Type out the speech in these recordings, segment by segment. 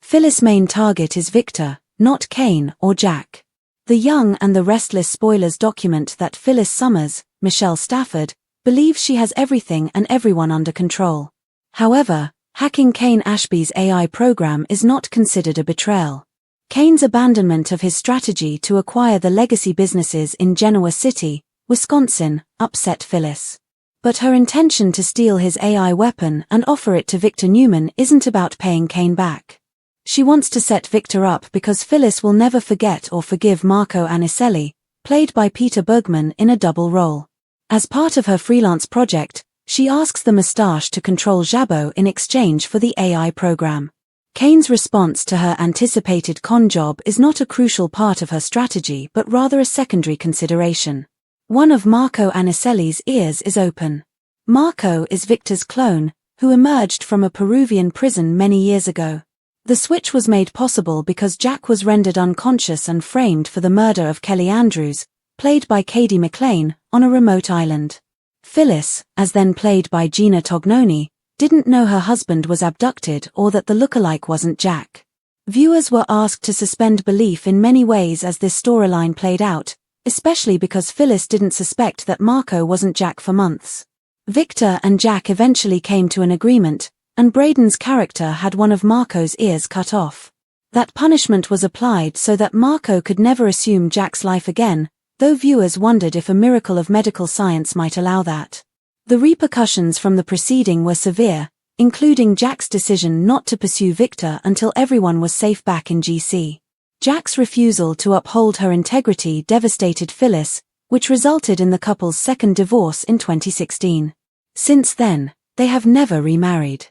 Phyllis' main target is Victor, not Kane or Jack. The Young and the Restless spoilers document that Phyllis Summers, Michelle Stafford, believes she has everything and everyone under control. However, hacking Kane Ashby's AI program is not considered a betrayal. Kane's abandonment of his strategy to acquire the legacy businesses in Genoa City, Wisconsin, upset Phyllis. But her intention to steal his AI weapon and offer it to Victor Newman isn't about paying Kane back. She wants to set Victor up because Phyllis will never forget or forgive Marco Anicelli, played by Peter Bergman in a double role. As part of her freelance project, she asks the Moustache to control Jabot in exchange for the AI program. Kane's response to her anticipated con job is not a crucial part of her strategy but rather a secondary consideration. One of Marco Anicelli's ears is open. Marco is Victor's clone, who emerged from a Peruvian prison many years ago. The switch was made possible because Jack was rendered unconscious and framed for the murder of Kelly Andrews, played by Cady McLean, on a remote island. Phyllis, as then played by Gina Tognoni, didn't know her husband was abducted or that the lookalike wasn't Jack. Viewers were asked to suspend belief in many ways as this storyline played out, especially because Phyllis didn't suspect that Marco wasn't Jack for months. Victor and Jack eventually came to an agreement, and Braden's character had one of Marco's ears cut off. That punishment was applied so that Marco could never assume Jack's life again, though viewers wondered if a miracle of medical science might allow that. The repercussions from the proceeding were severe, including Jack's decision not to pursue Victor until everyone was safe back in GC. Jack's refusal to uphold her integrity devastated Phyllis, which resulted in the couple's second divorce in 2016. Since then, they have never remarried.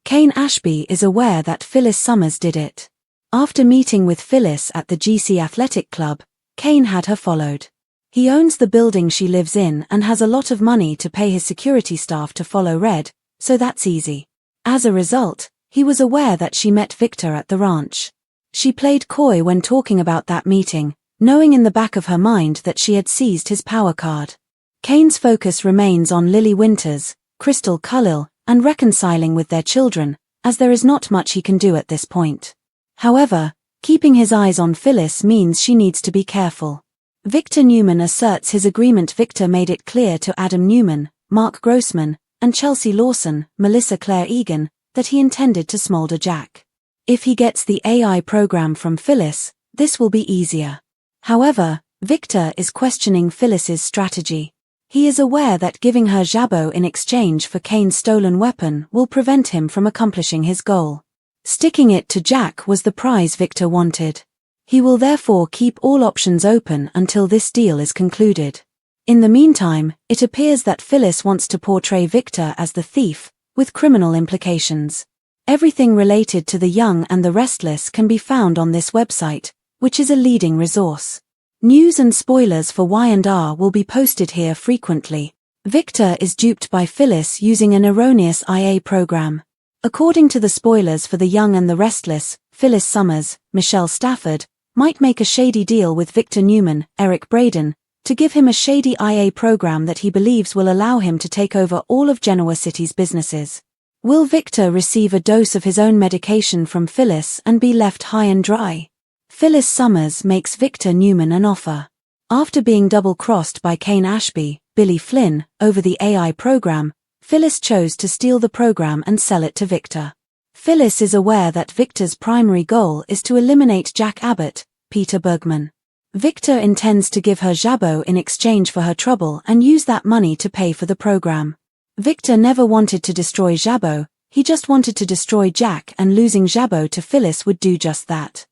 Kane Ashby is aware that Phyllis Summers did it. After meeting with Phyllis at the GC Athletic Club, Kane had her followed. He owns the building she lives in and has a lot of money to pay his security staff to follow Red, so that's easy. As a result, he was aware that she met Victor at the ranch. She played coy when talking about that meeting, knowing in the back of her mind that she had seized his power card. Kane's focus remains on Lily Winters, Crystal Khalil, and reconciling with their children, as there is not much he can do at this point. However, keeping his eyes on Phyllis means she needs to be careful. Victor Newman asserts his agreement. Victor made it clear to Adam Newman, Mark Grossman, and Chelsea Lawson, Melissa Claire Egan, that he intended to smolder Jack. If he gets the AI program from Phyllis, this will be easier. However, Victor is questioning Phyllis's strategy. He is aware that giving her Jabot in exchange for Kane's stolen weapon will prevent him from accomplishing his goal. Sticking it to Jack was the prize Victor wanted. He will therefore keep all options open until this deal is concluded. In the meantime, it appears that Phyllis wants to portray Victor as the thief, with criminal implications. Everything related to the Young and the Restless can be found on this website, which is a leading resource. News and spoilers for Y&R will be posted here frequently. Victor is duped by Phyllis using an erroneous IA program. According to the spoilers for the Young and the Restless, Phyllis Summers, Michelle Stafford, might make a shady deal with Victor Newman, Eric Braden, to give him a shady IA program that he believes will allow him to take over all of Genoa City's businesses. Will Victor receive a dose of his own medication from Phyllis and be left high and dry? Phyllis Summers makes Victor Newman an offer. After being double-crossed by Kane Ashby, Billy Flynn, over the AI program, Phyllis chose to steal the program and sell it to Victor. Phyllis is aware that Victor's primary goal is to eliminate Jack Abbott, Peter Bergman. Victor intends to give her Jabot in exchange for her trouble and use that money to pay for the program. Victor never wanted to destroy Jabot, he just wanted to destroy Jack, and losing Jabot to Phyllis would do just that.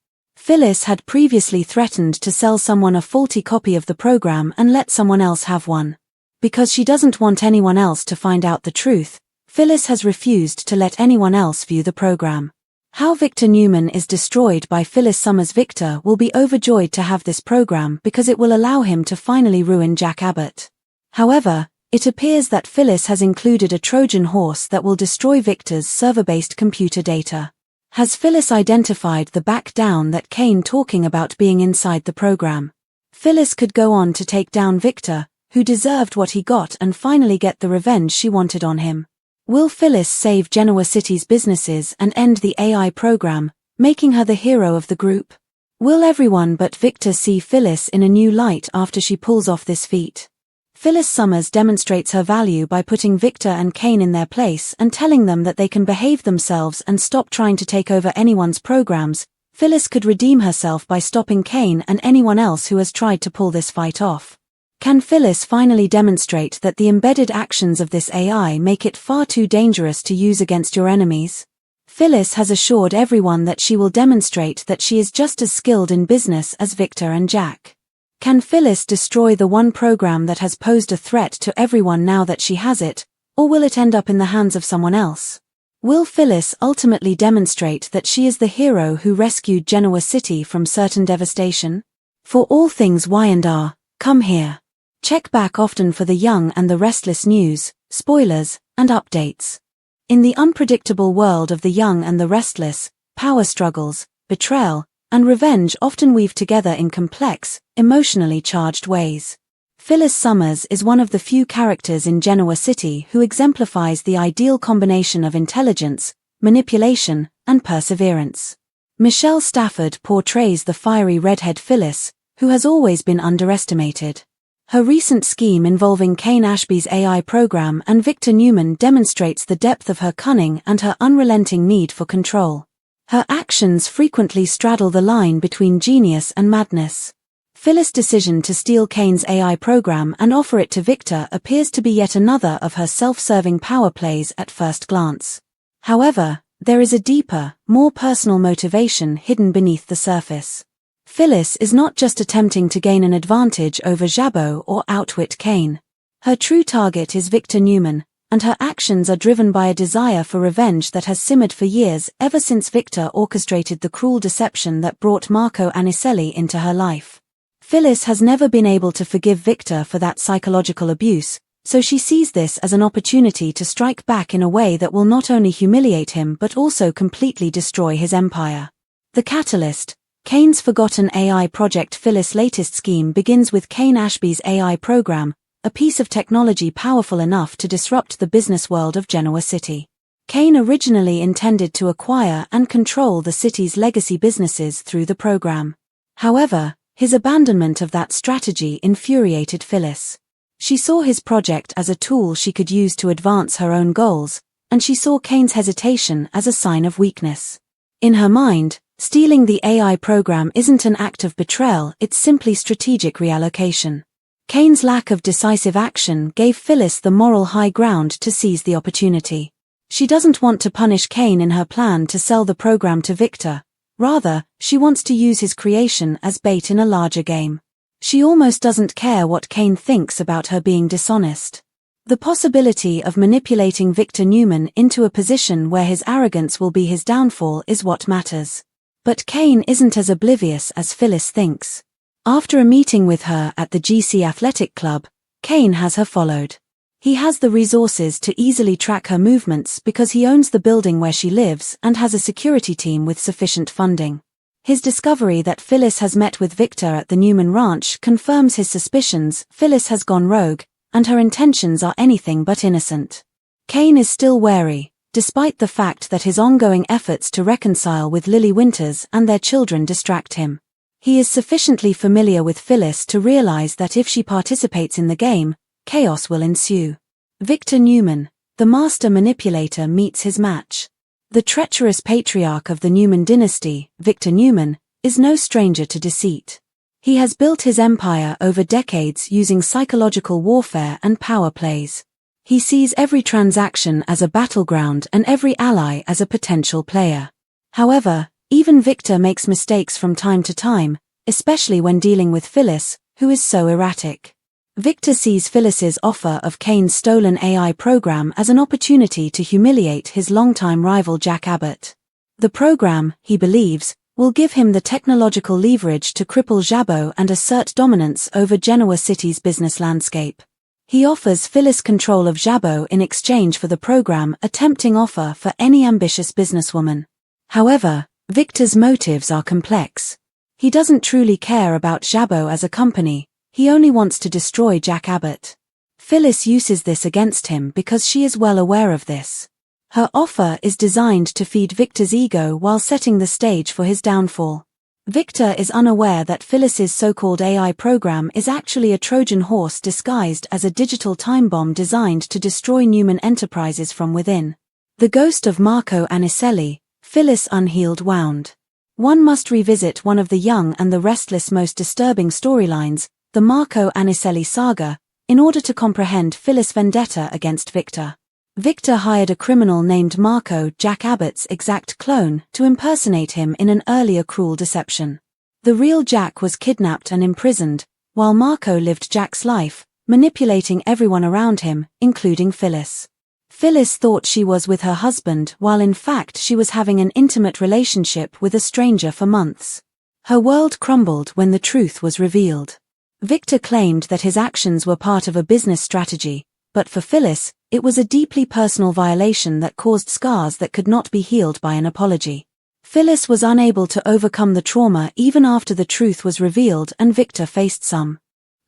Phyllis had previously threatened to sell someone a faulty copy of the program and let someone else have one. Because she doesn't want anyone else to find out the truth, Phyllis has refused to let anyone else view the program. How Victor Newman is destroyed by Phyllis Summers. Victor will be overjoyed to have this program because it will allow him to finally ruin Jack Abbott. However, it appears that Phyllis has included a Trojan horse that will destroy Victor's server-based computer data. Has Phyllis identified the back down that Kane talking about being inside the program? Phyllis could go on to take down Victor, who deserved what he got, and finally get the revenge she wanted on him. Will Phyllis save Genoa City's businesses and end the AI program, making her the hero of the group. Will everyone but Victor see Phyllis in a new light after she pulls off this feat? Phyllis Summers demonstrates her value by putting Victor and Kane in their place and telling them that they can behave themselves and stop trying to take over anyone's programs. Phyllis could redeem herself by stopping Kane and anyone else who has tried to pull this fight off. Can Phyllis finally demonstrate that the embedded actions of this AI make it far too dangerous to use against your enemies? Phyllis has assured everyone that she will demonstrate that she is just as skilled in business as Victor and Jack. Can Phyllis destroy the one program that has posed a threat to everyone now that she has it, or will it end up in the hands of someone else? Will Phyllis ultimately demonstrate that she is the hero who rescued Genoa City from certain devastation? For all things Y&R, come here. Check back often for the young and the restless news, spoilers, and updates. In the unpredictable world of the young and the restless, power struggles, betrayal, and revenge often weave together in complex, emotionally charged ways. Phyllis Summers is one of the few characters in Genoa City who exemplifies the ideal combination of intelligence, manipulation, and perseverance. Michelle Stafford portrays the fiery redhead Phyllis, who has always been underestimated. Her recent scheme involving Kane Ashby's AI program and Victor Newman demonstrates the depth of her cunning and her unrelenting need for control. Her actions frequently straddle the line between genius and madness. Phyllis' decision to steal Kane's AI program and offer it to Victor appears to be yet another of her self-serving power plays at first glance. However, there is a deeper, more personal motivation hidden beneath the surface. Phyllis is not just attempting to gain an advantage over Jabot or outwit Kane. Her true target is Victor Newman, and her actions are driven by a desire for revenge that has simmered for years, ever since Victor orchestrated the cruel deception that brought Marco Anicelli into her life. Phyllis has never been able to forgive Victor for that psychological abuse, so she sees this as an opportunity to strike back in a way that will not only humiliate him but also completely destroy his empire. The catalyst, Kane's forgotten AI project. Phyllis' latest scheme begins with Kane Ashby's AI program, a piece of technology powerful enough to disrupt the business world of Genoa City. Kane originally intended to acquire and control the city's legacy businesses through the program. However, his abandonment of that strategy infuriated Phyllis. She saw his project as a tool she could use to advance her own goals, and she saw Kane's hesitation as a sign of weakness. In her mind, stealing the AI program isn't an act of betrayal, it's simply strategic reallocation. Kane's lack of decisive action gave Phyllis the moral high ground to seize the opportunity. She doesn't want to punish Kane in her plan to sell the program to Victor. Rather, she wants to use his creation as bait in a larger game. She almost doesn't care what Kane thinks about her being dishonest. The possibility of manipulating Victor Newman into a position where his arrogance will be his downfall is what matters. But Kane isn't as oblivious as Phyllis thinks. After a meeting with her at the GC Athletic Club, Kane has her followed. He has the resources to easily track her movements because he owns the building where she lives and has a security team with sufficient funding. His discovery that Phyllis has met with Victor at the Newman Ranch confirms his suspicions. Phyllis has gone rogue, and her intentions are anything but innocent. Kane is still wary, despite the fact that his ongoing efforts to reconcile with Lily Winters and their children distract him. He is sufficiently familiar with Phyllis to realize that if she participates in the game, chaos will ensue. Victor Newman, the master manipulator, meets his match. The treacherous patriarch of the Newman dynasty, Victor Newman, is no stranger to deceit. He has built his empire over decades using psychological warfare and power plays. He sees every transaction as a battleground and every ally as a potential player. However, even Victor makes mistakes from time to time, especially when dealing with Phyllis, who is so erratic. Victor sees Phyllis's offer of Kane's stolen AI program as an opportunity to humiliate his longtime rival Jack Abbott. The program, he believes, will give him the technological leverage to cripple Jabot and assert dominance over Genoa City's business landscape. He offers Phyllis control of Jabot in exchange for the program, a tempting offer for any ambitious businesswoman. However, Victor's motives are complex. He doesn't truly care about Jabot as a company. He only wants to destroy Jack Abbott. Phyllis uses this against him because she is well aware of this. Her offer is designed to feed Victor's ego while setting the stage for his downfall. Victor is unaware that Phyllis's so-called AI program is actually a Trojan horse disguised as a digital time bomb designed to destroy Newman Enterprises from within. The ghost of Marco Anicelli, Phyllis unhealed wound. One must revisit one of the Young and the Restless most disturbing storylines, the Marco Anicelli saga, in order to comprehend Phyllis' vendetta against Victor. Victor hired a criminal named Marco, Jack Abbott's exact clone, to impersonate him in an earlier cruel deception. The real Jack was kidnapped and imprisoned, while Marco lived Jack's life, manipulating everyone around him, including Phyllis. Phyllis thought she was with her husband while in fact she was having an intimate relationship with a stranger for months. Her world crumbled when the truth was revealed. Victor claimed that his actions were part of a business strategy, but for Phyllis, it was a deeply personal violation that caused scars that could not be healed by an apology. Phyllis was unable to overcome the trauma even after the truth was revealed and Victor faced some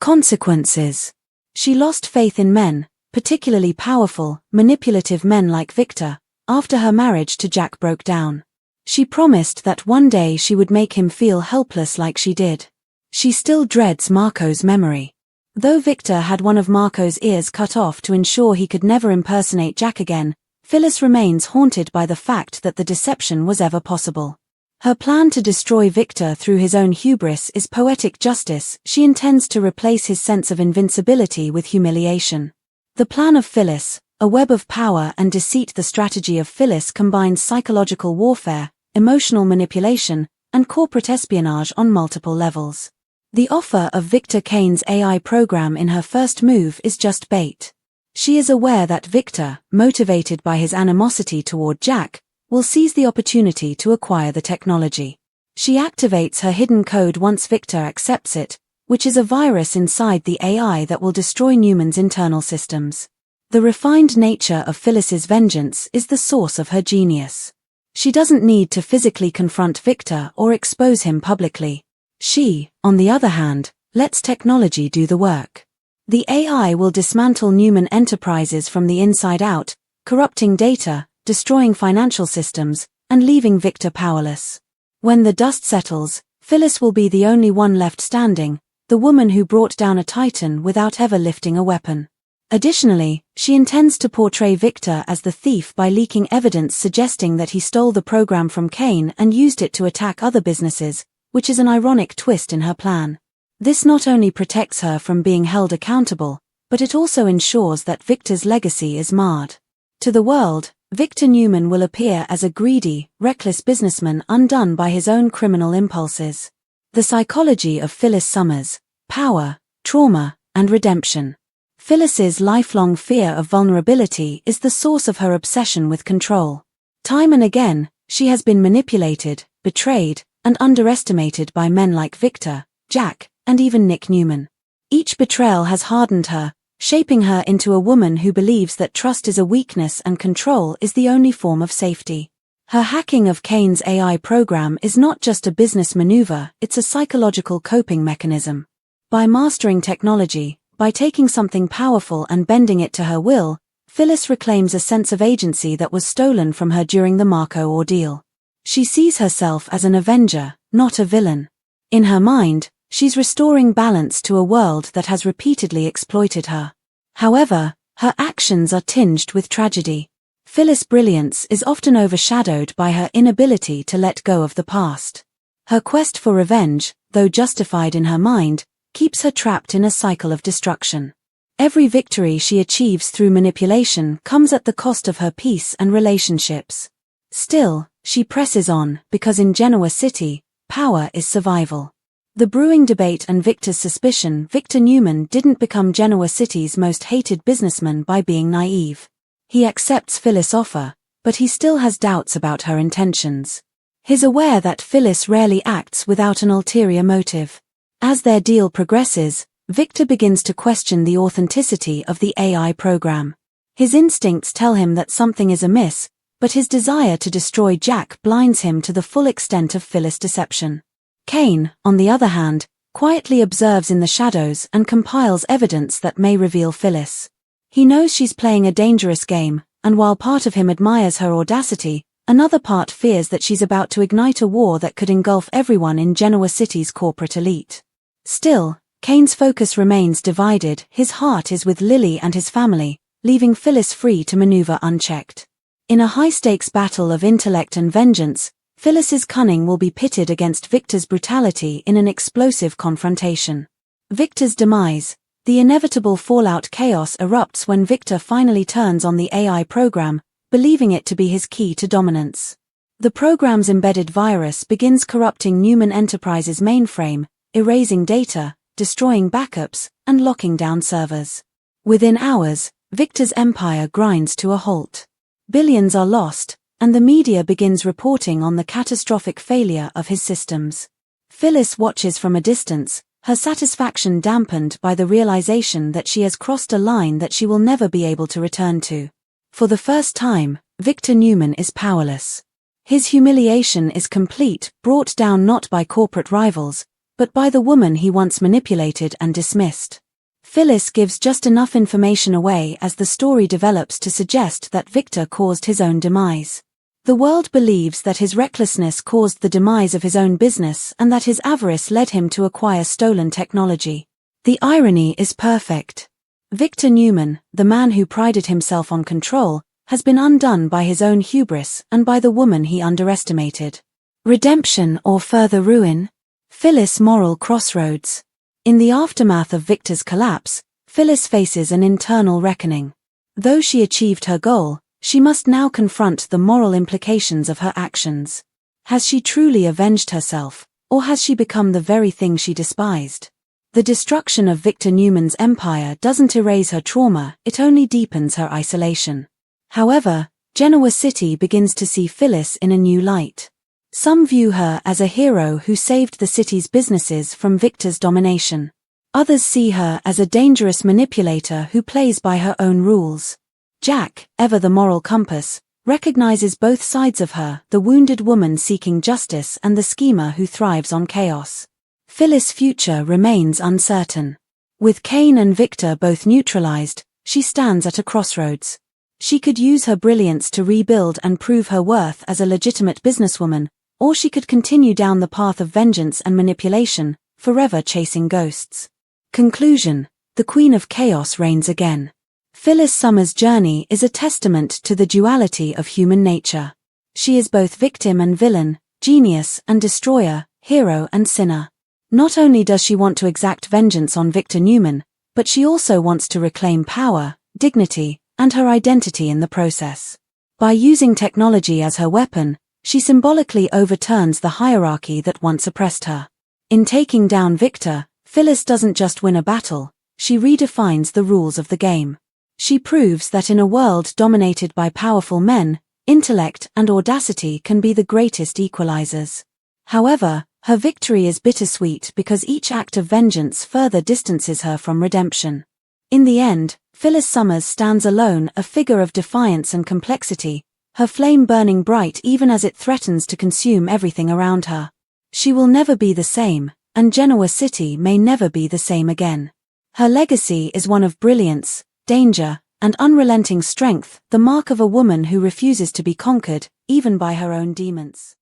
consequences. She lost faith in men, particularly powerful, manipulative men like Victor, after her marriage to Jack broke down. She promised that one day she would make him feel helpless like she did. She still dreads Marco's memory. Though Victor had one of Marco's ears cut off to ensure he could never impersonate Jack again, Phyllis remains haunted by the fact that the deception was ever possible. Her plan to destroy Victor through his own hubris is poetic justice. She intends to replace his sense of invincibility with humiliation. The plan of Phyllis, a web of power and deceit. The strategy of Phyllis combines psychological warfare, emotional manipulation, and corporate espionage on multiple levels. The offer of Victor Kane's AI program in her first move is just bait. She is aware that Victor, motivated by his animosity toward Jack, will seize the opportunity to acquire the technology. She activates her hidden code once Victor accepts it, which is a virus inside the AI that will destroy Newman's internal systems. The refined nature of Phyllis's vengeance is the source of her genius. She doesn't need to physically confront Victor or expose him publicly. She, on the other hand, lets technology do the work. The AI will dismantle Newman Enterprises from the inside out, corrupting data, destroying financial systems, and leaving Victor powerless. When the dust settles, Phyllis will be the only one left standing, the woman who brought down a titan without ever lifting a weapon. Additionally, she intends to portray Victor as the thief by leaking evidence suggesting that he stole the program from Kane and used it to attack other businesses, which is an ironic twist in her plan. This not only protects her from being held accountable, but it also ensures that Victor's legacy is marred. To the world, Victor Newman will appear as a greedy, reckless businessman undone by his own criminal impulses. The psychology of Phyllis Summers: power, trauma, and redemption. Phyllis's lifelong fear of vulnerability is the source of her obsession with control. Time and again, she has been manipulated, betrayed, and underestimated by men like Victor, Jack, and even Nick Newman. Each betrayal has hardened her, shaping her into a woman who believes that trust is a weakness and control is the only form of safety. Her hacking of Kane's AI program is not just a business maneuver, it's a psychological coping mechanism. By mastering technology, by taking something powerful and bending it to her will, Phyllis reclaims a sense of agency that was stolen from her during the Marco ordeal. She sees herself as an avenger, not a villain. In her mind, she's restoring balance to a world that has repeatedly exploited her. However, her actions are tinged with tragedy. Phyllis' brilliance is often overshadowed by her inability to let go of the past. Her quest for revenge, though justified in her mind, keeps her trapped in a cycle of destruction. Every victory she achieves through manipulation comes at the cost of her peace and relationships. Still, she presses on, because in Genoa City, power is survival. The brewing debate and Victor's suspicion. Victor Newman didn't become Genoa City's most hated businessman by being naive. He accepts Phyllis' offer, but he still has doubts about her intentions. He's aware that Phyllis rarely acts without an ulterior motive. As their deal progresses, Victor begins to question the authenticity of the AI program. His instincts tell him that something is amiss, but his desire to destroy Jack blinds him to the full extent of Phyllis' deception. Kane, on the other hand, quietly observes in the shadows and compiles evidence that may reveal Phyllis. He knows she's playing a dangerous game, and while part of him admires her audacity, another part fears that she's about to ignite a war that could engulf everyone in Genoa City's corporate elite. Still, Kane's focus remains divided. His heart is with Lily and his family, leaving Phyllis free to maneuver unchecked. In a high-stakes battle of intellect and vengeance, Phyllis's cunning will be pitted against Victor's brutality in an explosive confrontation. Victor's demise. The inevitable fallout chaos erupts when Victor finally turns on the AI program, believing it to be his key to dominance. The program's embedded virus begins corrupting Newman Enterprises' mainframe, erasing data, destroying backups, and locking down servers. Within hours, Victor's empire grinds to a halt. Billions are lost, and the media begins reporting on the catastrophic failure of his systems. Phyllis watches from a distance, her satisfaction dampened by the realization that she has crossed a line that she will never be able to return to. For the first time, Victor Newman is powerless. His humiliation is complete, brought down not by corporate rivals, but by the woman he once manipulated and dismissed. Phyllis gives just enough information away as the story develops to suggest that Victor caused his own demise. The world believes that his recklessness caused the demise of his own business and that his avarice led him to acquire stolen technology. The irony is perfect. Victor Newman, the man who prided himself on control, has been undone by his own hubris and by the woman he underestimated. Redemption or further ruin? Phyllis' moral crossroads. In the aftermath of Victor's collapse, Phyllis faces an internal reckoning. Though she achieved her goal, she must now confront the moral implications of her actions. Has she truly avenged herself, or has she become the very thing she despised? The destruction of Victor Newman's empire doesn't erase her trauma, it only deepens her isolation. However, Genoa City begins to see Phyllis in a new light. Some view her as a hero who saved the city's businesses from Victor's domination. Others see her as a dangerous manipulator who plays by her own rules. Jack, ever the moral compass, recognizes both sides of her, the wounded woman seeking justice and the schemer who thrives on chaos. Phyllis' future remains uncertain. With Kane and Victor both neutralized, she stands at a crossroads. She could use her brilliance to rebuild and prove her worth as a legitimate businesswoman, or she could continue down the path of vengeance and manipulation, forever chasing ghosts. Conclusion: the Queen of Chaos reigns again. Phyllis Summer's journey is a testament to the duality of human nature. She is both victim and villain, genius and destroyer, hero and sinner. Not only does she want to exact vengeance on Victor Newman, but she also wants to reclaim power, dignity, and her identity in the process. By using technology as her weapon, she symbolically overturns the hierarchy that once oppressed her. In taking down Victor, Phyllis doesn't just win a battle, she redefines the rules of the game. She proves that in a world dominated by powerful men, intellect and audacity can be the greatest equalizers. However, her victory is bittersweet because each act of vengeance further distances her from redemption. In the end, Phyllis Summers stands alone, a figure of defiance and complexity, her flame burning bright even as it threatens to consume everything around her. She will never be the same, and Genoa City may never be the same again. Her legacy is one of brilliance, danger, and unrelenting strength, the mark of a woman who refuses to be conquered, even by her own demons.